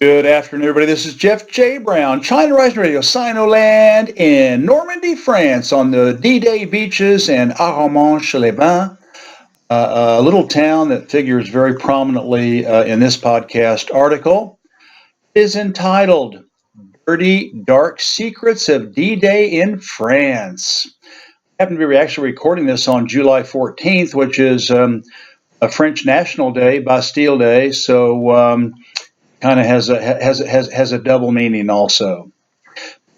Good afternoon, everybody. This is Jeff J. Brown, China Rising Radio Sinoland in Normandy, France, on the DDay beaches and Arromanches-les-Bains, a little town that figures very prominently in this podcast article. It is entitled Dirty Dark Secrets of D-Day in France. I happen to be actually recording this on July 14th, which is a French National Day, Bastille Day, so kind of has a double meaning also.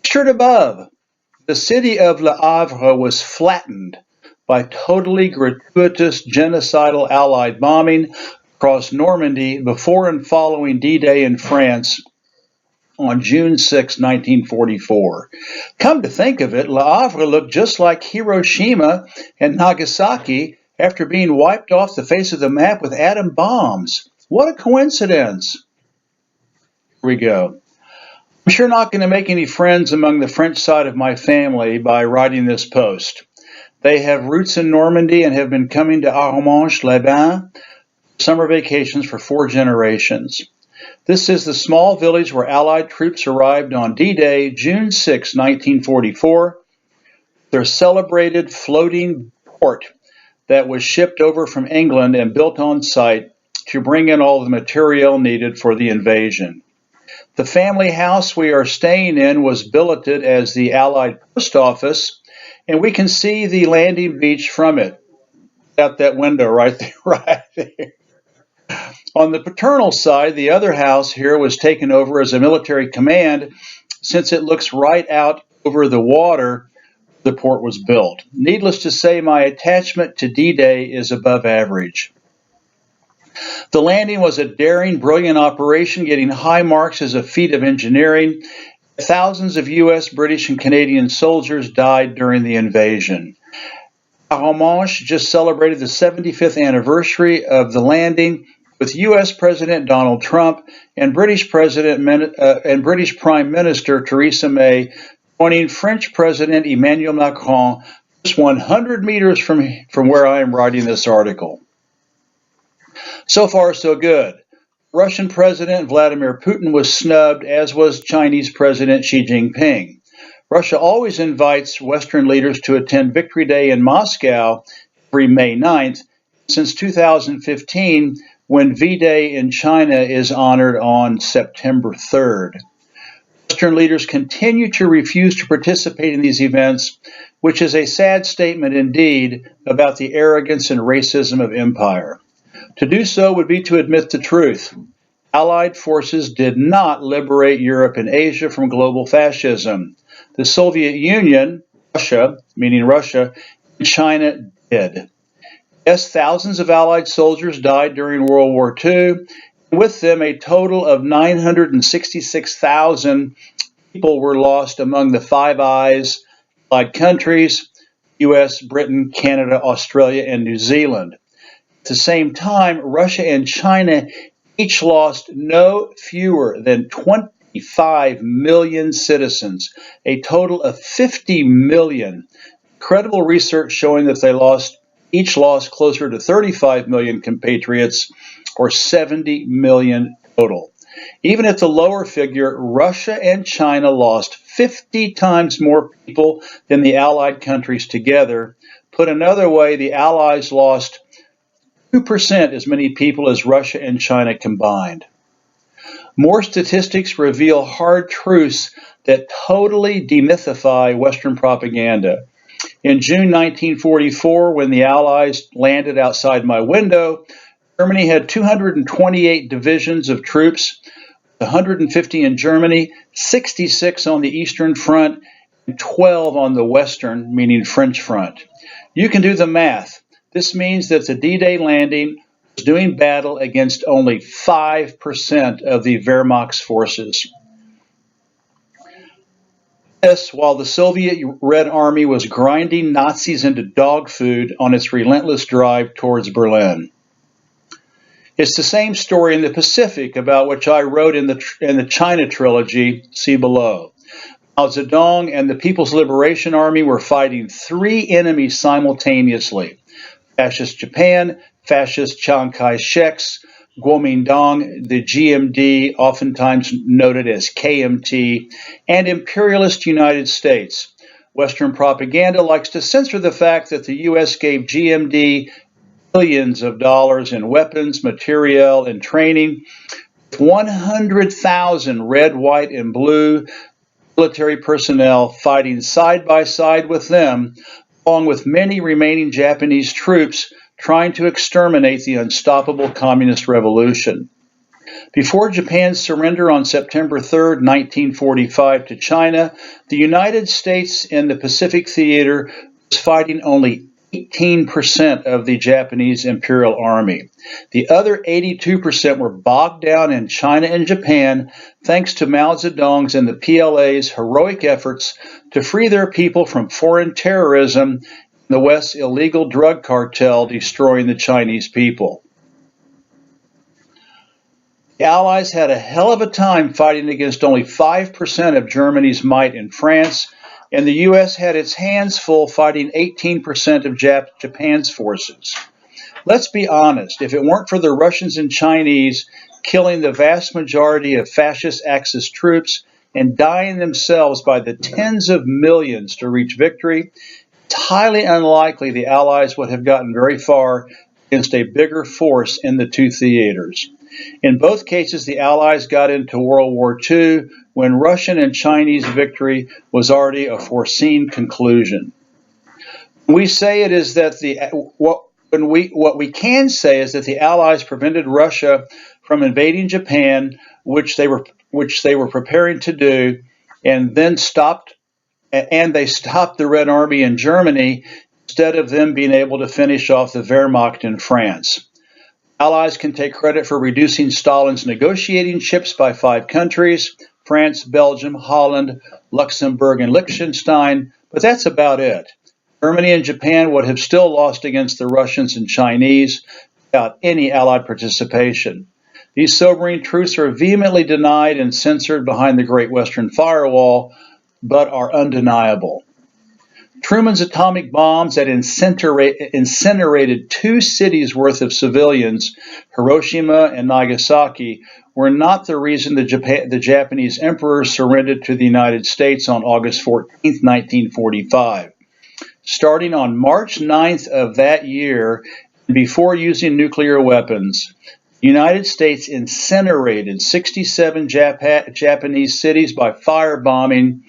Pictured above, the city of Le Havre was flattened by totally gratuitous genocidal Allied bombing across Normandy before and following D-Day in France on June 6, 1944. Come to think of it, Le Havre looked just like Hiroshima and Nagasaki after being wiped off the face of the map with atom bombs. What a coincidence! We go. I'm sure not going to make any friends among the French side of my family by writing this post. They have roots in Normandy and have been coming to Arromanches-les-Bains summer vacations for 4 generations. This is the small village where Allied troops arrived on D-Day, June 6, 1944. Their celebrated floating port that was shipped over from England and built on site to bring in all the material needed for the invasion. The family house we are staying in was billeted as the Allied post office, and we can see the landing beach from it. Out that window right there. On the paternal side, the other house here was taken over as a military command since it looks right out over the water the port was built. Needless to say, my attachment to D-Day is above average. The landing was a daring, brilliant operation, getting high marks as a feat of engineering. Thousands of U.S., British, and Canadian soldiers died during the invasion. Arromanches just celebrated the 75th anniversary of the landing, with U.S. President Donald Trump and British Prime Minister Theresa May joining French President Emmanuel Macron just 100 meters from where I am writing this article. So far, so good. Russian President Vladimir Putin was snubbed, as was Chinese President Xi Jinping. Russia always invites Western leaders to attend Victory Day in Moscow every May 9th, since 2015, when V-Day in China is honored on September 3rd. Western leaders continue to refuse to participate in these events, which is a sad statement indeed about the arrogance and racism of empire. To do so would be to admit the truth. Allied forces did not liberate Europe and Asia from global fascism. The Soviet Union, Russia, meaning Russia, and China did. Yes, thousands of Allied soldiers died during World War II, and with them a total of 966,000 people were lost among the Five Eyes Allied countries, U.S., Britain, Canada, Australia, and New Zealand. At the same time, Russia and China each lost no fewer than 25 million citizens, a total of 50 million. Credible research showing that they each lost closer to 35 million compatriots, or 70 million total. Even at the lower figure, Russia and China lost 50 times more people than the Allied countries together. Put another way, the Allies lost 2% as many people as Russia and China combined. More statistics reveal hard truths that totally demythify Western propaganda. In June 1944, when the Allies landed outside my window, Germany had 228 divisions of troops, 150 in Germany, 66 on the Eastern Front, and 12 on the Western, meaning French Front. You can do the math. This means that the D-Day landing was doing battle against only 5% of the Wehrmacht's forces. This, while the Soviet Red Army was grinding Nazis into dog food on its relentless drive towards Berlin. It's the same story in the Pacific, about which I wrote in the China trilogy, see below. Mao Zedong and the People's Liberation Army were fighting 3 enemies simultaneously: Fascist Japan, Fascist Chiang Kai-shek's Kuomintang, the GMD, oftentimes noted as KMT, and imperialist United States. Western propaganda likes to censor the fact that the U.S. gave GMD billions of dollars in weapons, materiel, and training. 100,000 red, white, and blue military personnel fighting side by side with them, along with many remaining Japanese troops trying to exterminate the unstoppable communist revolution. Before Japan's surrender on September 3, 1945 to China, the United States in the Pacific Theater was fighting only 18% of the Japanese Imperial Army. The other 82% were bogged down in China and Japan thanks to Mao Zedong's and the PLA's heroic efforts to free their people from foreign terrorism and the West's illegal drug cartel destroying the Chinese people. The Allies had a hell of a time fighting against only 5% of Germany's might in France, and the U.S. had its hands full fighting 18% of Japan's forces. Let's be honest, if it weren't for the Russians and Chinese killing the vast majority of fascist Axis troops and dying themselves by the tens of millions to reach victory, it's highly unlikely the Allies would have gotten very far against a bigger force in the two theaters. In both cases, the Allies got into World War II when Russian and Chinese victory was already a foreseen conclusion. We say it is that what we can say is that the Allies prevented Russia from invading Japan, which they were preparing to do, and then stopped the Red Army in Germany instead of them being able to finish off the Wehrmacht in France. Allies can take credit for reducing Stalin's negotiating chips by 5 countries, France, Belgium, Holland, Luxembourg, and Liechtenstein, but that's about it. Germany and Japan would have still lost against the Russians and Chinese without any Allied participation. These sobering truths are vehemently denied and censored behind the Great Western Firewall, but are undeniable. Truman's atomic bombs that incinerated 2 cities' worth of civilians, Hiroshima and Nagasaki, were not the reason the Japanese emperor surrendered to the United States on August 14, 1945. Starting on March 9th of that year, and before using nuclear weapons, the United States incinerated 67 Japanese cities by firebombing.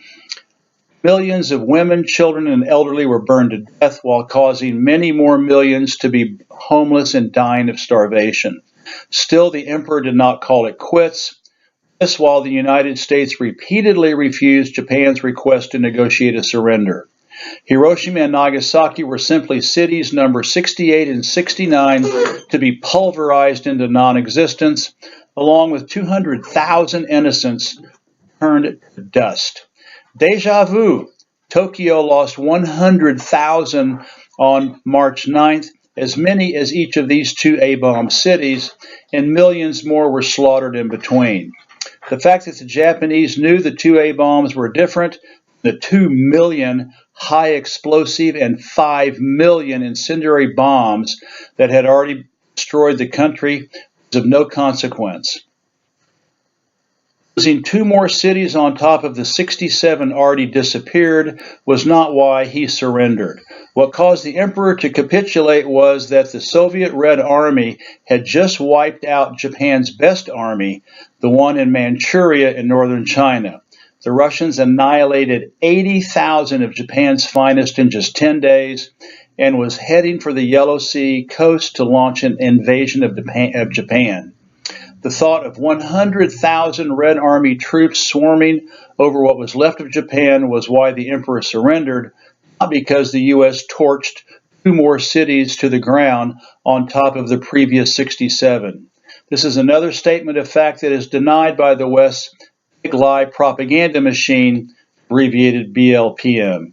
Millions of women, children, and elderly were burned to death while causing many more millions to be homeless and dying of starvation. Still, the emperor did not call it quits. This while the United States repeatedly refused Japan's request to negotiate a surrender. Hiroshima and Nagasaki were simply cities number 68 and 69 to be pulverized into non-existence, along with 200,000 innocents turned to dust. Deja vu. Tokyo lost 100,000 on March 9th, as many as each of these 2 A-bomb cities, and millions more were slaughtered in between. The fact that the Japanese knew the 2 A-bombs were different, the 2 million high explosive and 5 million incendiary bombs that had already destroyed the country, was of no consequence. Losing 2 more cities on top of the 67 already disappeared was not why he surrendered. What caused the emperor to capitulate was that the Soviet Red Army had just wiped out Japan's best army, the one in Manchuria in northern China. The Russians annihilated 80,000 of Japan's finest in just 10 days and was heading for the Yellow Sea coast to launch an invasion of Japan. The thought of 100,000 Red Army troops swarming over what was left of Japan was why the emperor surrendered, not because the U.S. torched 2 more cities to the ground on top of the previous 67. This is another statement of fact that is denied by the West's big lie propaganda machine, abbreviated BLPM.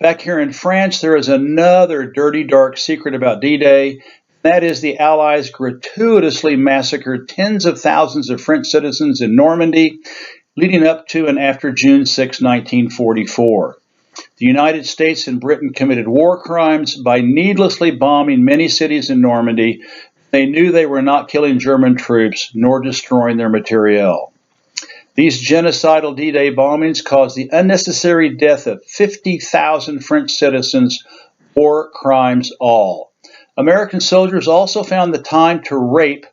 Back here in France, there is another dirty, dark secret about D-Day. That is, the Allies gratuitously massacred tens of thousands of French citizens in Normandy, leading up to and after June 6, 1944. The United States and Britain committed war crimes by needlessly bombing many cities in Normandy, They knew they were not killing German troops nor destroying their materiel. These genocidal D-Day bombings caused the unnecessary death of 50,000 French citizens, war crimes all. American soldiers also found the time to rape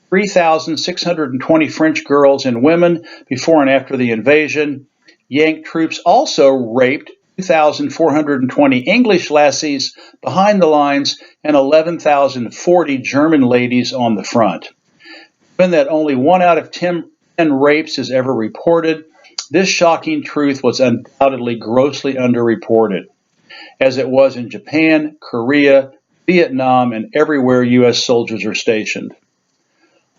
3,620 French girls and women before and after the invasion. Yank troops also raped 2,420 English lassies behind the lines and 11,040 German ladies on the front. Given that only 1 out of 10 rapes is ever reported, this shocking truth was undoubtedly grossly underreported, as it was in Japan, Korea, Vietnam, and everywhere U.S. soldiers are stationed.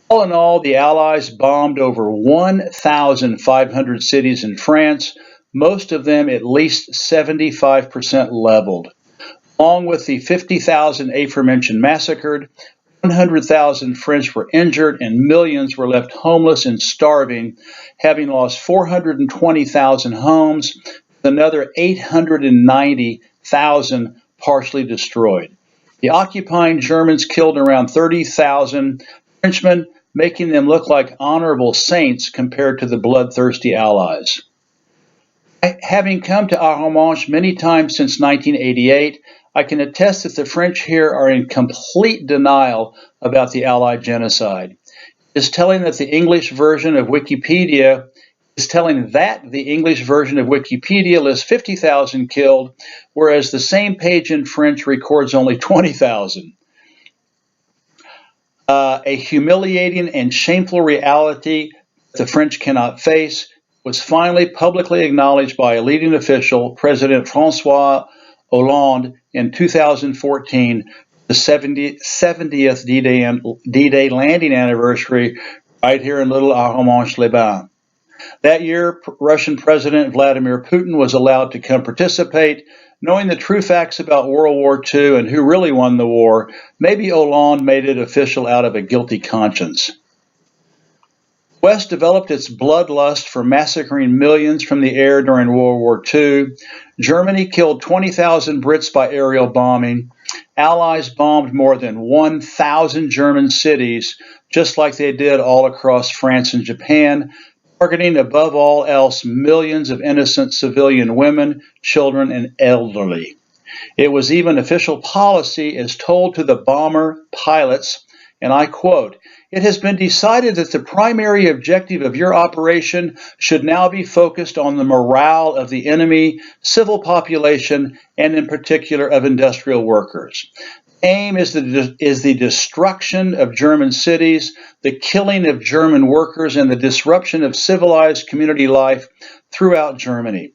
All in all, the Allies bombed over 1,500 cities in France, most of them at least 75% leveled. Along with the 50,000 aforementioned massacred, 100,000 French were injured and millions were left homeless and starving, having lost 420,000 homes, with another 890,000 partially destroyed. The occupying Germans killed around 30,000 Frenchmen, making them look like honorable saints compared to the bloodthirsty Allies. Having come to Arromanches many times since 1988, I can attest that the French here are in complete denial about the Allied genocide. It's telling that the English version of Wikipedia lists 50,000 killed, whereas the same page in French records only 20,000. A humiliating and shameful reality that the French cannot face was finally publicly acknowledged by a leading official, President François Hollande, in 2014, the 70th D-Day landing anniversary right here in Little Arromanches-les-Bains. That year, Russian President Vladimir Putin was allowed to come participate. Knowing the true facts about World War II and who really won the war, maybe Hollande made it official out of a guilty conscience. The West developed its bloodlust for massacring millions from the air during World War II. Germany killed 20,000 Brits by aerial bombing. Allies bombed more than 1,000 German cities, just like they did all across France and Japan, targeting above all else millions of innocent civilian women, children, and elderly. It was even official policy as told to the bomber pilots, and I quote, "It has been decided that the primary objective of your operation should now be focused on the morale of the enemy, civil population, and in particular of industrial workers. The aim is the destruction of German cities, the killing of German workers, and the disruption of civilized community life throughout Germany.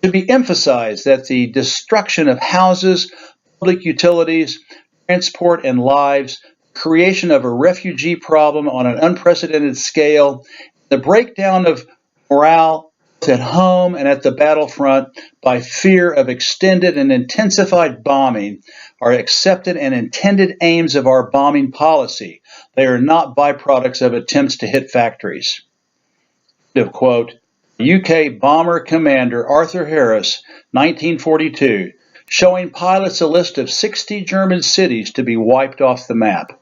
It should be emphasized that the destruction of houses, public utilities, transport, and lives, creation of a refugee problem on an unprecedented scale, the breakdown of morale at home and at the battlefront by fear of extended and intensified bombing are accepted and intended aims of our bombing policy. They are not byproducts of attempts to hit factories." End of quote. UK bomber commander Arthur Harris, 1942, showing pilots a list of 60 German cities to be wiped off the map.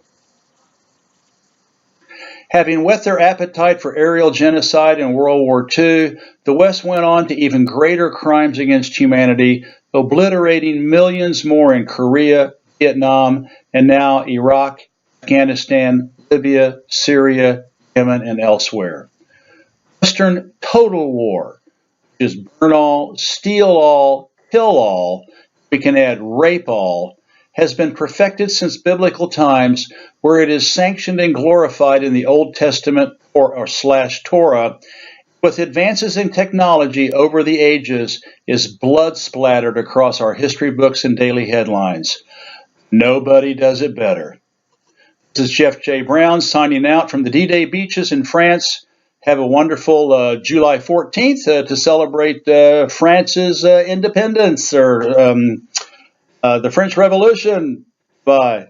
Having whet their appetite for aerial genocide in World War II, the West went on to even greater crimes against humanity, obliterating millions more in Korea, Vietnam, and now Iraq, Afghanistan, Libya, Syria, Yemen, and elsewhere. Western total war is burn all, steal all, kill all, we can add rape all, has been perfected since biblical times, where it is sanctioned and glorified in the Old Testament or Torah. With advances in technology over the ages, is blood splattered across our history books and daily headlines. Nobody does it better. This is Jeff J. Brown signing out from the D-Day beaches in France. Have a wonderful July 14th to celebrate France's independence or the French Revolution. Bye.